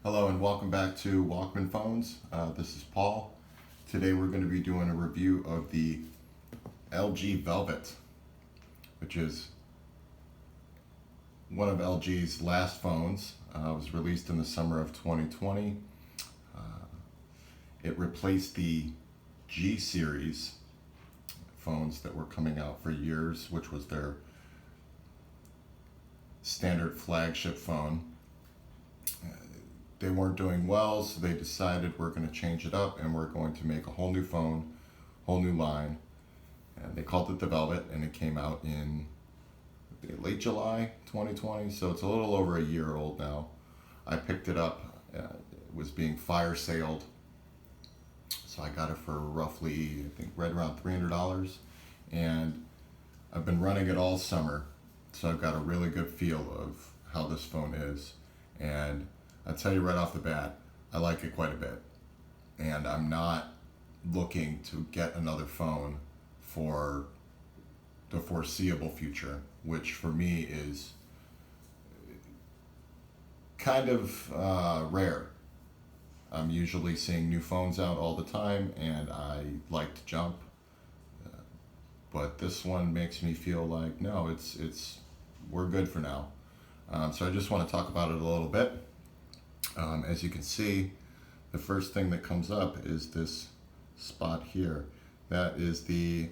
Hello and welcome back to Walkman Phones. This is Paul. Today we're going to be doing a review of the LG Velvet, which is one of LG's last phones. It was released in the summer of 2020. It replaced the G series phones that were coming out for years, which was their standard flagship phone. They weren't doing well, so they decided we're going to change it up and we're going to make a whole new phone, whole new line. And they called it the Velvet, and it came out in late July 2020, so it's a little over a year old now. I picked it up, it was being fire saled, so I got it for roughly, I think, right around $300. And I've been running it all summer, so I've got a really good feel of how this phone is. And I'll tell you right off the bat, I like it quite a bit. And I'm not looking to get another phone for the foreseeable future, which for me is kind of rare. I'm usually seeing new phones out all the time, and I like to jump. But this one makes me feel like, no, we're good for now. So I just want to talk about it a little bit. As you can see, the first thing that comes up is this spot here. That is the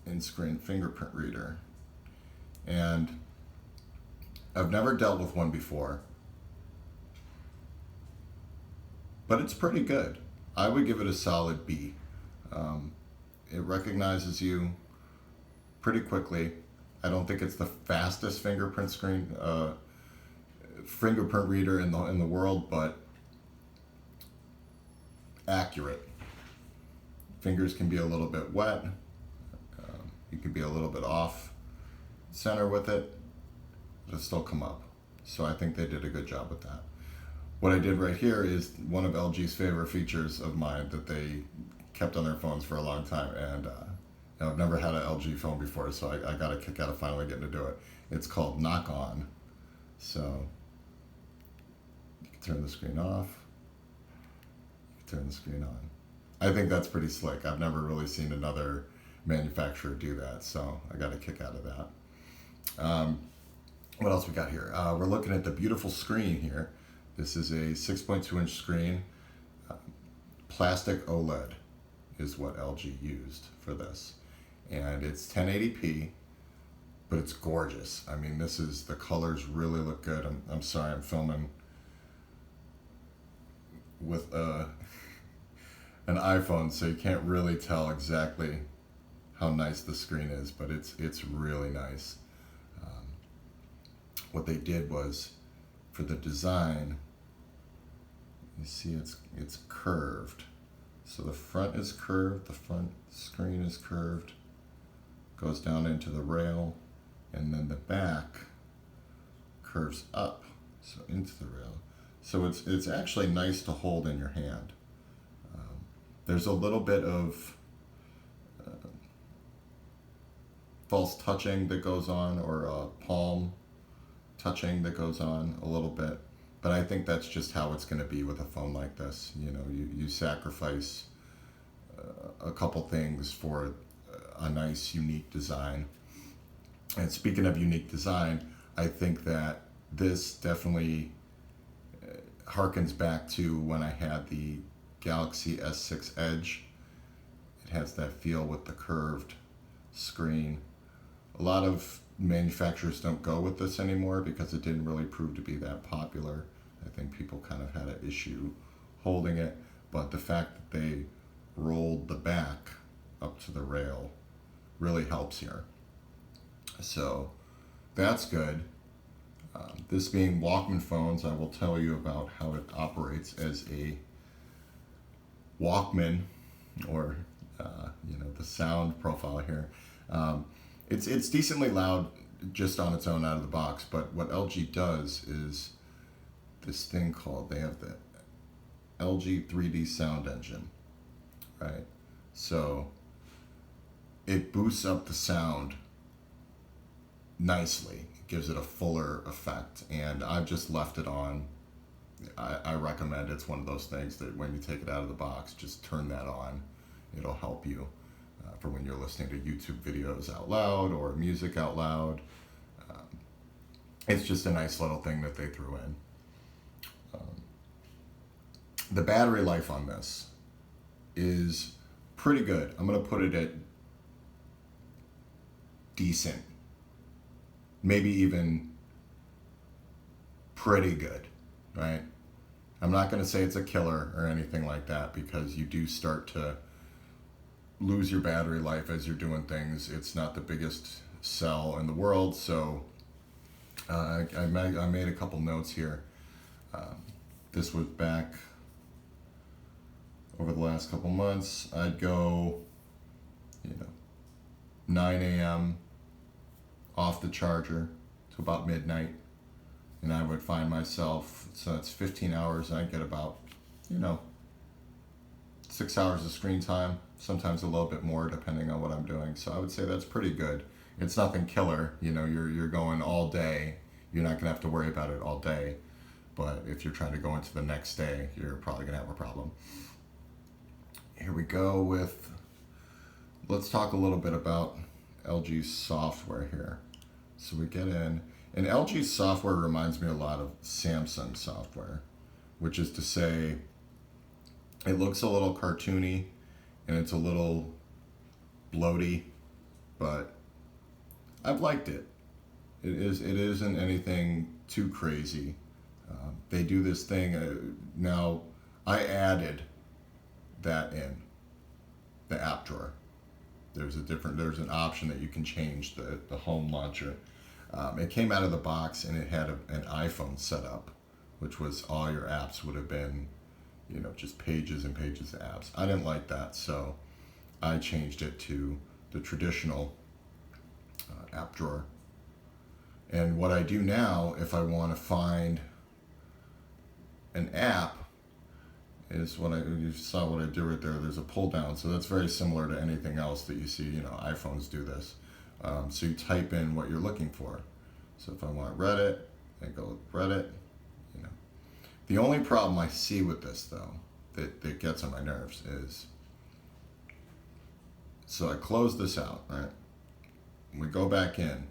in-screen fingerprint reader. And I've never dealt with one before, but it's pretty good. I would give it a solid B. It recognizes you pretty quickly. I don't think it's the fastest fingerprint reader in the world, but accurate. Fingers can be a little bit wet. You can be a little bit off center with it. It'll still come up. So I think they did a good job with that. What I did right here is one of LG's favorite features of mine that they kept on their phones for a long time. And I've never had an LG phone before, so I got a kick out of finally getting to do it. It's called Knock On. So you can turn the screen off, you can turn the screen on. I think that's pretty slick. I've never really seen another manufacturer do that, so I got a kick out of that. What else we got here? We're looking at the beautiful screen here. This is a 6.2-inch screen. Plastic OLED is what LG used for this. And it's 1080p, but it's gorgeous. I mean, the colors really look good. I'm sorry, I'm filming with an iPhone, so you can't really tell exactly how nice the screen is, but it's really nice. What they did was, for the design, you see it's curved. So the front is curved, the front screen is curved, goes down into the rail, and then the back curves up, so into the rail. So it's actually nice to hold in your hand. There's a little bit of false touching that goes on, or palm touching that goes on a little bit, but I think that's just how it's going to be with a phone like this. You know, you sacrifice a couple things for a nice, unique design. And speaking of unique design, I think that this definitely harkens back to when I had the Galaxy S6 Edge. It has that feel with the curved screen. A lot of manufacturers don't go with this anymore because it didn't really prove to be that popular. I think people kind of had an issue holding it, but the fact that they rolled the back up to the rail really helps here. So that's good. This being Walkman phones, I will tell you about how it operates as a Walkman, or the sound profile here. It's decently loud just on its own out of the box, but what LG does is this thing called, they have the LG 3D sound engine, right? So it boosts up the sound nicely. It gives it a fuller effect, and I've just left it on I recommend. It's one of those things that when you take it out of the box, just turn that on. It'll help you for when you're listening to YouTube videos out loud or music out loud. It's just a nice little thing that they threw in. The battery life on this is pretty good. I'm going to put it at decent. Maybe even pretty good, right? I'm not going to say it's a killer or anything like that, because you do start to lose your battery life as you're doing things. It's not the biggest cell in the world, so I made a couple notes here. This was back over the last couple months. I'd go, 9 a.m. off the charger to about midnight, and I would find myself, so that's 15 hours, and I'd get about, 6 hours of screen time, sometimes a little bit more depending on what I'm doing. So I would say that's pretty good. It's nothing killer, you're going all day. You're not gonna have to worry about it all day. But if you're trying to go into the next day, you're probably gonna have a problem. Here we go with, let's talk a little bit about LG's software here. So we get in, and LG's software reminds me a lot of Samsung software, which is to say, it looks a little cartoony and it's a little bloaty, but I've liked it. It isn't anything too crazy. They do this thing, now I added that in the app drawer. There's an option that you can change the home launcher. It came out of the box and it had an iPhone set up, which was all your apps would have been, just pages and pages of apps. I didn't like that, so I changed it to the traditional app drawer. And what I do now, if I want to find an app, is you saw what I did right there. There's a pull down, so that's very similar to anything else that you see. iPhones do this. So you type in what you're looking for. So if I want Reddit, I go with Reddit. The only problem I see with this, though, that gets on my nerves is, so I close this out, right? We go back in.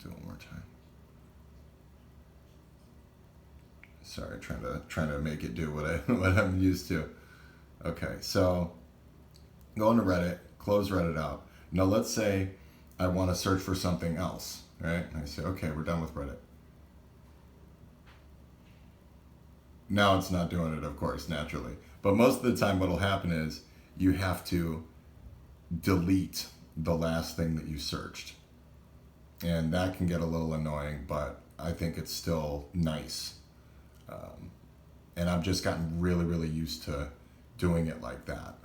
Do it one more time. Sorry, trying to make it do what I'm used to. Okay, so go into Reddit, close Reddit out. Now let's say I want to search for something else, right? And I say, okay, we're done with Reddit. Now it's not doing it, of course, naturally. But most of the time what'll happen is you have to delete the last thing that you searched. And that can get a little annoying, but I think it's still nice. And I've just gotten really, really used to doing it like that.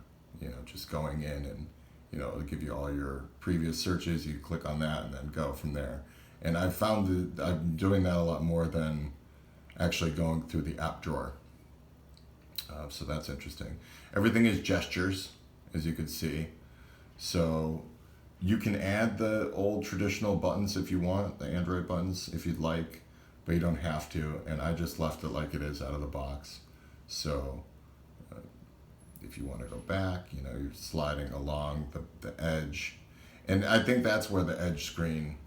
Just going in and, it'll give you all your previous searches. You click on that and then go from there. And I've found that I'm doing that a lot more than actually going through the app drawer. So that's interesting. Everything is gestures, as you can see. So you can add the old traditional buttons if you want, the Android buttons if you'd like, but you don't have to. And I just left it like it is out of the box. So if you want to go back, you're sliding along the edge. And I think that's where the edge screen,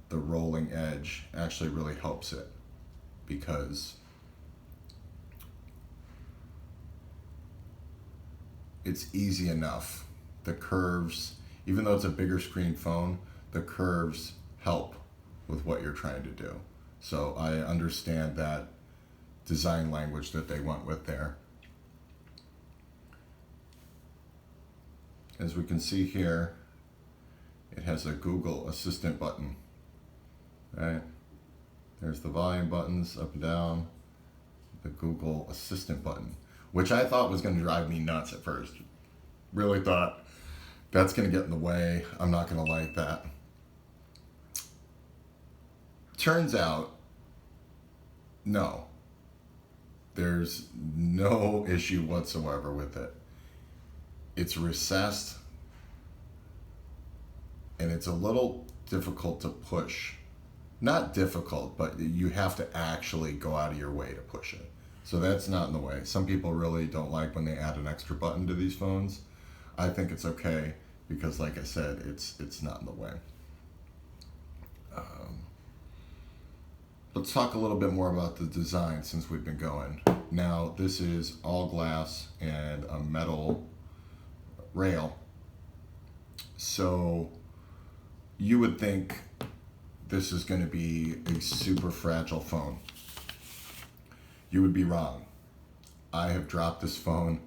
the rolling edge, actually really helps it, because it's easy enough. The curves, even though it's a bigger screen phone, the curves help with what you're trying to do. So I understand that design language that they went with there. As we can see here, it has a Google Assistant button, right? There's the volume buttons up and down, the Google Assistant button, which I thought was going to drive me nuts at first. Really thought that's going to get in the way. I'm not going to like that. Turns out, no. There's no issue whatsoever with it. It's recessed, and it's a little difficult to push. Not difficult, but you have to actually go out of your way to push it. So that's not in the way. Some people really don't like when they add an extra button to these phones. I think it's okay because, like I said, it's not in the way. Let's talk a little bit more about the design since we've been going. Now, this is all glass and a metal rail. So you would think this is going to be a super fragile phone. You would be wrong. I have dropped this phone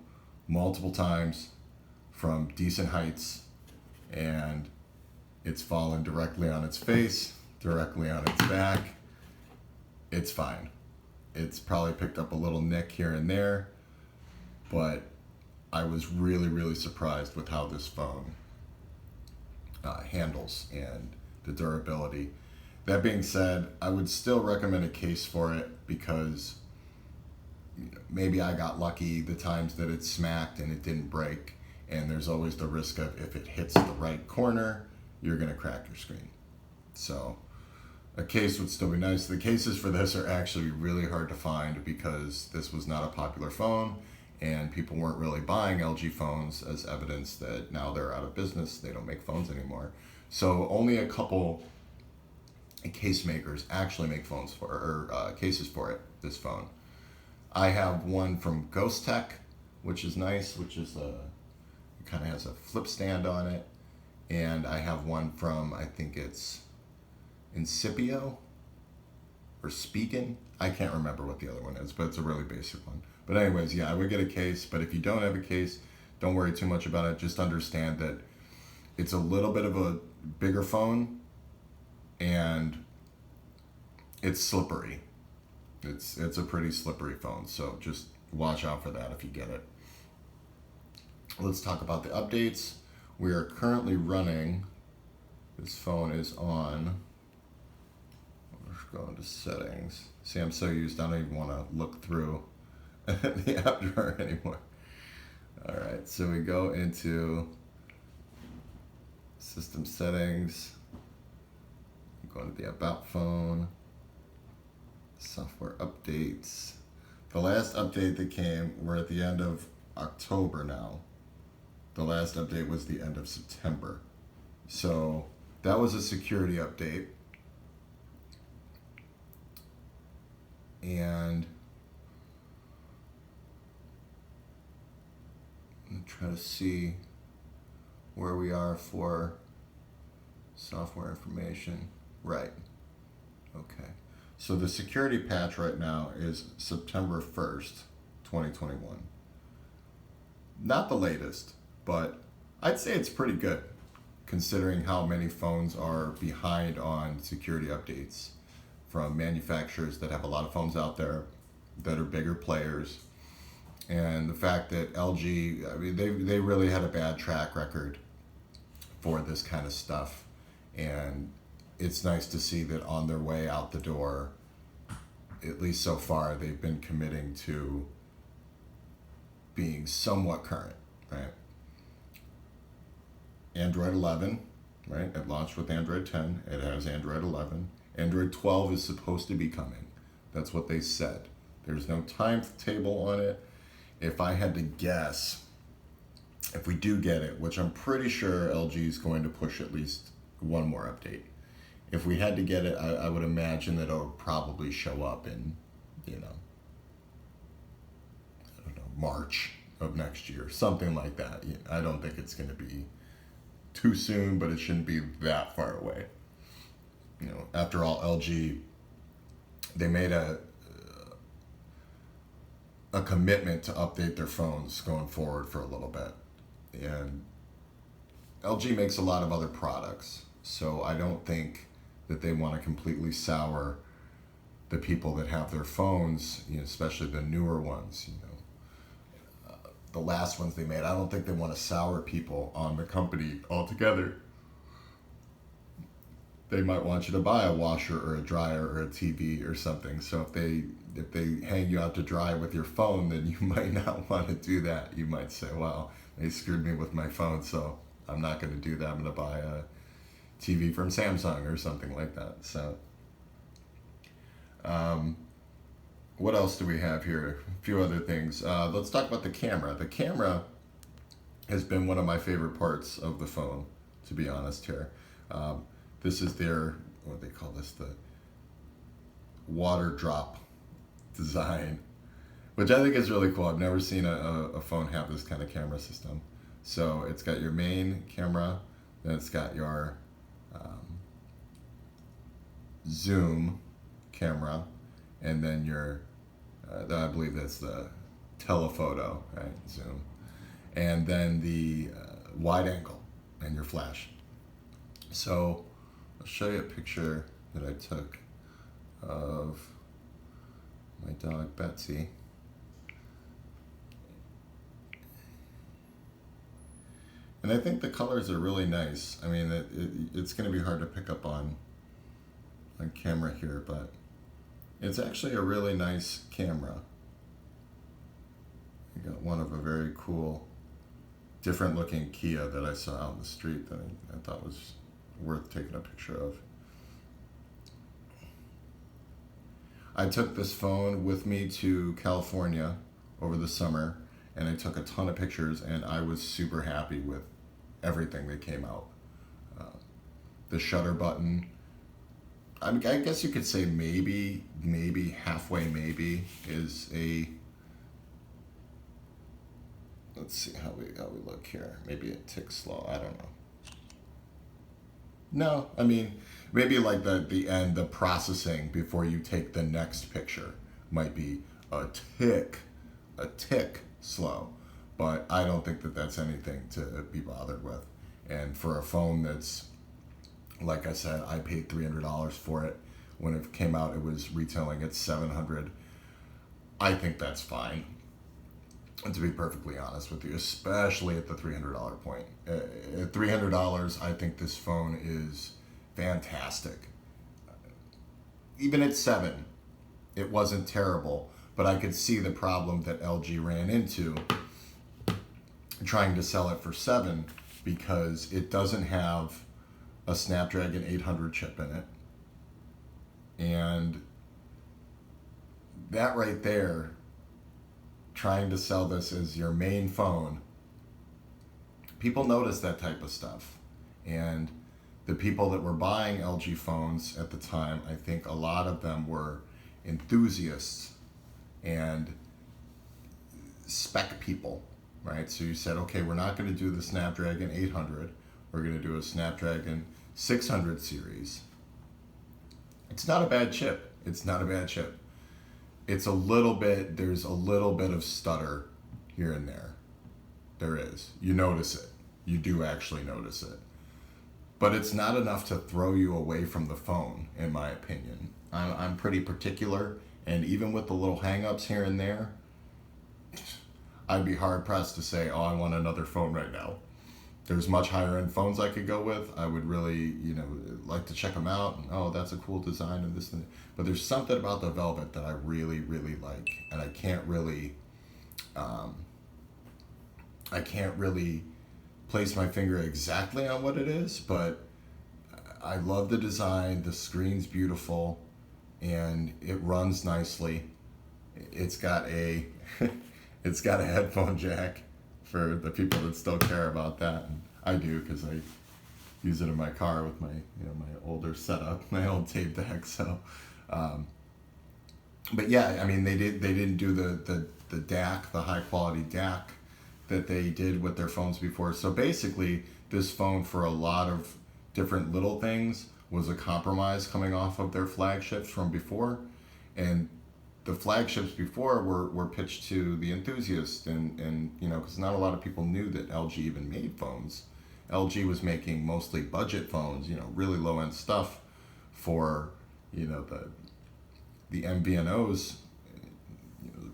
multiple times from decent heights, and it's fallen directly on its face, directly on its back. It's fine. It's probably picked up a little nick here and there, but I was really, really surprised with how this phone handles and the durability. That being said, I would still recommend a case for it because maybe I got lucky the times that it smacked and it didn't break, and there's always the risk of if it hits the right corner, you're going to crack your screen. So a case would still be nice. The cases for this are actually really hard to find because this was not a popular phone and people weren't really buying LG phones, as evidence that now they're out of business. They don't make phones anymore. So only a couple case makers actually make phones for, or cases for it, this phone. I have one from Ghost Tech, which is nice, which is it kind of has a flip stand on it. And I have one from, I think it's Incipio or Speakin'. I can't remember what the other one is, but it's a really basic one. But anyways, yeah, I would get a case, but if you don't have a case, don't worry too much about it. Just understand that it's a little bit of a bigger phone and it's slippery. It's a pretty slippery phone, so just watch out for that if you get it. Let's talk about the updates. We are currently running, this phone is on, let's go into settings. See, I'm so used, I don't even want to look through the app drawer anymore. All right, so we go into system settings, go into the about phone, software updates. The last update that came, we're at the end of October now. The last update was the end of September. So that was a security update. And I'm trying to see where we are for software information. Right. Okay. So the security patch right now is September 1st, 2021. Not the latest, but I'd say it's pretty good considering how many phones are behind on security updates from manufacturers that have a lot of phones out there that are bigger players. And the fact that LG, I mean, they really had a bad track record for this kind of stuff. And it's nice to see that on their way out the door, at least so far, they've been committing to being somewhat current, right? Android 11, right? It launched with Android 10. It has Android 11. Android 12 is supposed to be coming. That's what they said. There's no timetable on it. If I had to guess, if we do get it, which I'm pretty sure LG is going to push at least one more update. If we had to get it, I would imagine that it would probably show up in, I don't know, March of next year, something like that. I don't think it's going to be too soon, but it shouldn't be that far away. After all, LG, they made a commitment to update their phones going forward for a little bit. And LG makes a lot of other products, so I don't think that they want to completely sour the people that have their phones, especially the newer ones, the last ones they made. I don't think they want to sour people on the company altogether. They might want you to buy a washer or a dryer or a TV or something. So if they hang you out to dry with your phone, then you might not want to do that. You might say, well, they screwed me with my phone, so I'm not going to do that. I'm going to buy TV from Samsung or something like that. So, what else do we have here? A few other things. Let's talk about the camera. The camera has been one of my favorite parts of the phone, to be honest here. This is their, what do they call this, the water drop design, which I think is really cool. I've never seen a phone have this kind of camera system. So it's got your main camera, then it's got your zoom camera, and then your, I believe that's the telephoto, right, zoom, and then the wide angle and your flash. So I'll show you a picture that I took of my dog Betsy. And I think the colors are really nice. I mean, it's going to be hard to pick up on camera here, but it's actually a really nice camera. I got one of a very cool, different looking Kia that I saw out in the street that I thought was worth taking a picture of. I took this phone with me to California over the summer, and I took a ton of pictures, and I was super happy with everything that came out. The shutter button, I guess you could say maybe halfway maybe is a, let's see how we look here. Maybe it ticks slow, I don't know. No, I mean, maybe like the end, the processing before you take the next picture might be a tick slow, but I don't think that that's anything to be bothered with. And for a phone that's, like I said, I paid $300 for it. When it came out, it was retailing at $700. I think that's fine. And to be perfectly honest with you, especially at the $300 point. At $300, I think this phone is fantastic. Even at $7, it wasn't terrible, but I could see the problem that LG ran into trying to sell it for $7 because it doesn't have a Snapdragon 800 chip in it. And that right there, trying to sell this as your main phone, people notice that type of stuff. And the people that were buying LG phones at the time, I think a lot of them were enthusiasts and spec people, right? So you said, okay, we're not going to do the Snapdragon 800. We're going to do a Snapdragon 600 series. It's not a bad chip. It's not a bad chip. It's a little bit, there's a little bit of stutter here and there. There is. You notice it. You do actually notice it. But it's not enough to throw you away from the phone, in my opinion. I'm pretty particular, and even with the little hang-ups here and there, I'd be hard-pressed to say, oh, I want another phone right now. There's much higher-end phones I could go with. I would really, like to check them out. And, oh, that's a cool design and this and that. But there's something about the Velvet that I really, really like, and I can't really place my finger exactly on what it is. But I love the design. The screen's beautiful, and it runs nicely. It's got a headphone jack. For the people that still care about that, and I do because I use it in my car with my my older setup, my old tape deck. So, but yeah, I mean they didn't do the DAC, the high quality DAC that they did with their phones before. So basically, this phone for a lot of different little things was a compromise coming off of their flagships from before, and the flagships before were pitched to the enthusiasts, and because not a lot of people knew that LG even made phones. LG was making mostly budget phones, really low end stuff for the MVNOs,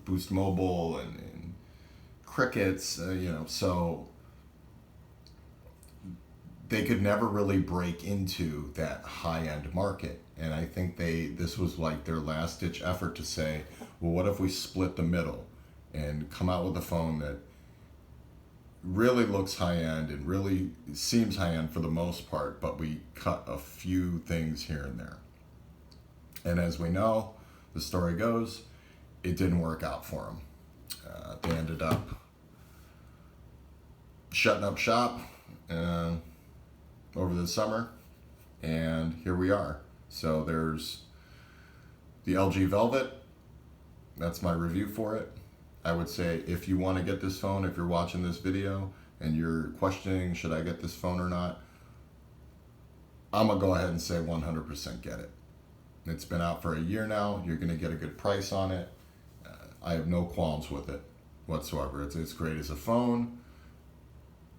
Boost Mobile and Crickets, so they could never really break into that high-end market. And I think this was like their last-ditch effort to say, well, what if we split the middle and come out with a phone that really looks high end and really seems high end for the most part, but we cut a few things here and there. And as we know, the story goes, it didn't work out for them. They ended up shutting up shop over the summer, and here we are. So there's the LG Velvet. That's my review for it. I would say if you want to get this phone, if you're watching this video and you're questioning, should I get this phone or not? I'm going to go ahead and say 100% get it. It's been out for a year now. You're going to get a good price on it. I have no qualms with it whatsoever. It's great as a phone.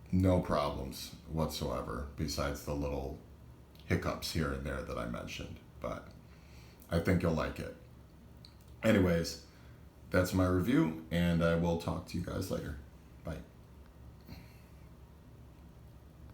No problems whatsoever, besides the little hiccups here and there that I mentioned. But I think you'll like it. Anyways, that's my review, and I will talk to you guys later. Bye.